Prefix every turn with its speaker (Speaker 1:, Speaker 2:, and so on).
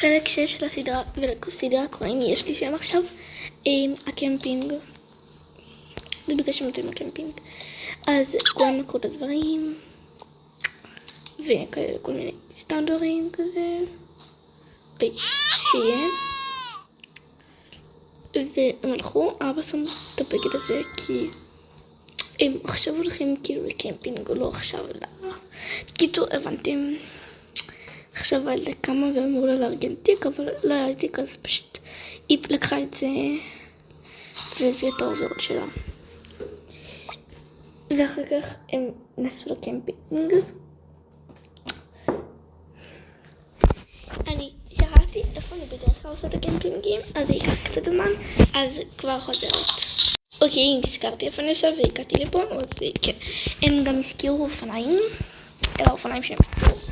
Speaker 1: פרק 6 של הסדרה, ולסדרה קוראים יש לי שם עכשיו, הקמפינג. זה בגלל שמתאים הקמפינג. אז כולם לקחו את הדברים, וכאלה כל מיני סתם דברים כזה. שיהיה. והם הלכו, אבא שם את הבגד הזה כי הם עכשיו הולכים כאילו לקמפינג או לא עכשיו. קיצור, הבנתם. עכשיו הילדה קמה ואמרו לה לארגן תיק, אבל לא היה לי תיק, אז פשוט היא לקחה את זה והביאה את העוברות שלה. ואחר כך הם נסעו לקמפינג. אני שכחתי איפה אני בדרך כלל עושה את הקמפינגים, אז זה ייקח קצת זמן, אז כבר חוזרת. אוקיי, הזכרתי איפה אני עושה והגעתי לפה, אז כן. הם גם הזכירו אופניים, אלה האופניים שהם הזכירו.